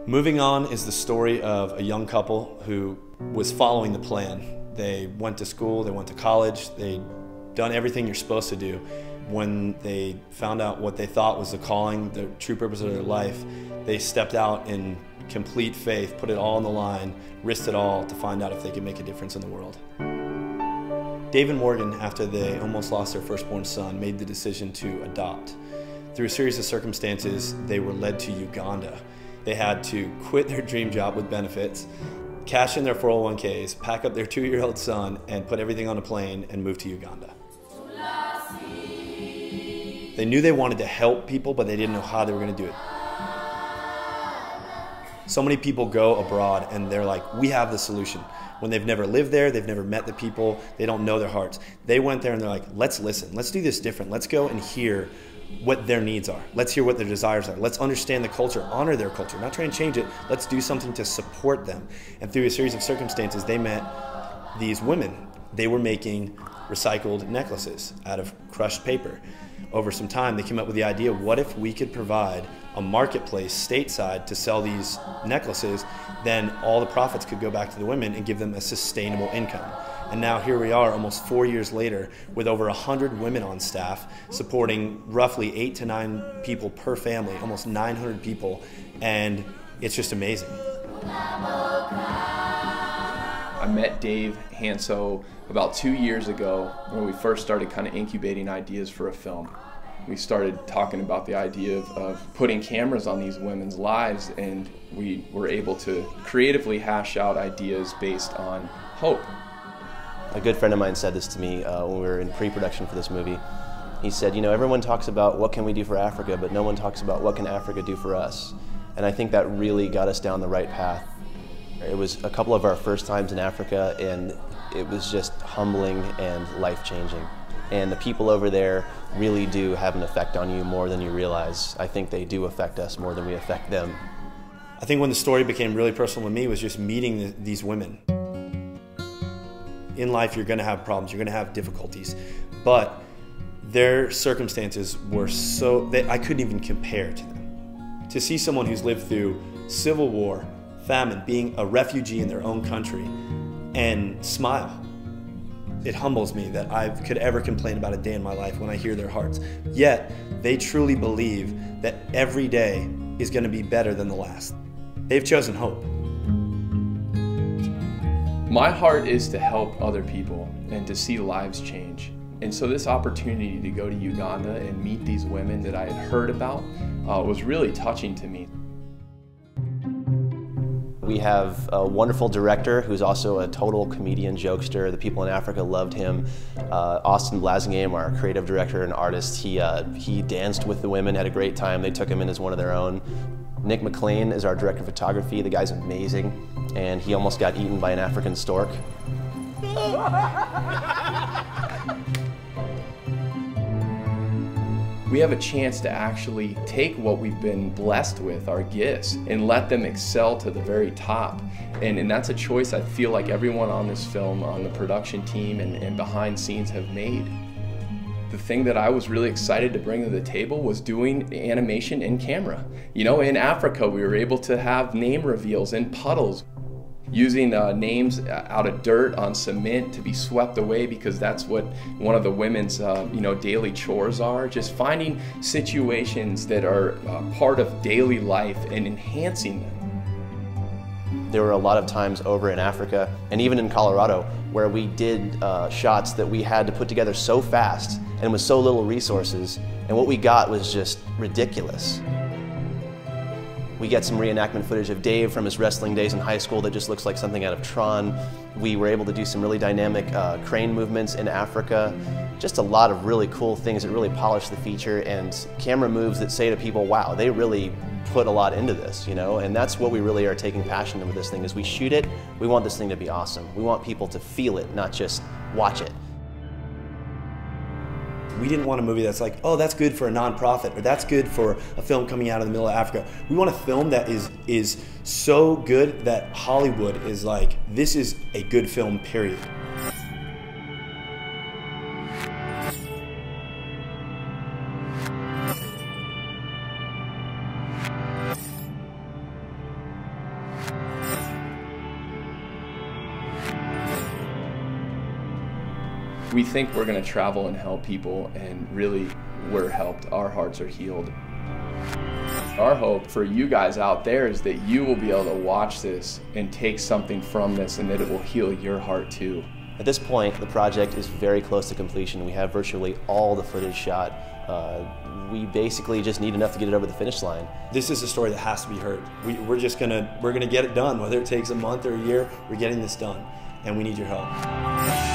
Moving On is the story of a young couple who was following the plan. They went to school, they went to college, they'd done everything you're supposed to do. When they found out what they thought was the calling, the true purpose of their life, they stepped out in complete faith, put it all on the line, risked it all to find out if they could make a difference in the world. Dave and Morgan, after they almost lost their firstborn son, made the decision to adopt. Through a series of circumstances, they were led to Uganda. They had to quit their dream job with benefits, cash in their 401ks, pack up their 2-year-old son, and put everything on a plane and move to Uganda. They knew they wanted to help people, but they didn't know how they were going to do it. So many people go abroad and they're like, we have the solution. When they've never lived there, they've never met the people, they don't know their hearts. They went there and they're like, let's listen, let's do this different. Let's go and hear what their needs are. Let's hear what their desires are. Let's understand the culture, honor their culture, not try and change it. Let's do something to support them. And through a series of circumstances, they met these women. They were making recycled necklaces out of crushed paper. Over some time, they came up with the idea, what if we could provide a marketplace stateside to sell these necklaces, then all the profits could go back to the women and give them a sustainable income. And now here we are almost 4 years later with over 100 women on staff supporting roughly 8 to 9 people per family, almost 900 people, and it's just amazing. I met Dave Hanso about 2 years ago when we first started kind of incubating ideas for a film. We started talking about the idea of putting cameras on these women's lives, and we were able to creatively hash out ideas based on hope. A good friend of mine said this to me when we were in pre-production for this movie. He said, you know, everyone talks about what can we do for Africa, but no one talks about what can Africa do for us. And I think that really got us down the right path. It was a couple of our first times in Africa, and it was just humbling and life-changing. And the people over there really do have an effect on you more than you realize. I think they do affect us more than we affect them. I think when the story became really personal to me was just meeting these women. In life, you're going to have problems, you're going to have difficulties, but their circumstances were so that I couldn't even compare to them. To see someone who's lived through civil war, famine, being a refugee in their own country, and smile. It humbles me that I could ever complain about a day in my life when I hear their hearts. Yet, they truly believe that every day is going to be better than the last. They've chosen hope. My heart is to help other people and to see lives change. And so this opportunity to go to Uganda and meet these women that I had heard about was really touching to me. We have a wonderful director who's also a total comedian, jokester. The people in Africa loved him. Austin Blasingame, our creative director and artist, he danced with the women, had a great time. They took him in as one of their own. Nick McLean is our director of photography. The guy's amazing, and he almost got eaten by an African stork. We have a chance to actually take what we've been blessed with, our gifts, and let them excel to the very top. And that's a choice I feel like everyone on this film, on the production team and behind scenes have made. The thing that I was really excited to bring to the table was doing animation in camera. You know, in Africa, we were able to have name reveals in puddles, using names out of dirt on cement to be swept away because that's what one of the women's daily chores are. Just finding situations that are part of daily life and enhancing them. There were a lot of times over in Africa and even in Colorado where we did shots that we had to put together so fast and with so little resources, and what we got was just ridiculous. We get some reenactment footage of Dave from his wrestling days in high school that just looks like something out of Tron. We were able to do some really dynamic crane movements in Africa. Just a lot of really cool things that really polish the feature, and camera moves that say to people, wow, they really put a lot into this, you know? And that's what we really are taking passion with this thing. As we shoot it, we want this thing to be awesome. We want people to feel it, not just watch it. We didn't want a movie that's like, oh, that's good for a nonprofit, or that's good for a film coming out of the middle of Africa. We want a film that is so good that Hollywood is like, this is a good film, period. We think we're going to travel and help people, and really we're helped. Our hearts are healed. Our hope for you guys out there is that you will be able to watch this and take something from this, and that it will heal your heart too. At this point, the project is very close to completion. We have virtually all the footage shot. We basically just need enough to get it over the finish line. This is a story that has to be heard. We're gonna get it done, whether it takes a month or a year. We're getting this done, and we need your help.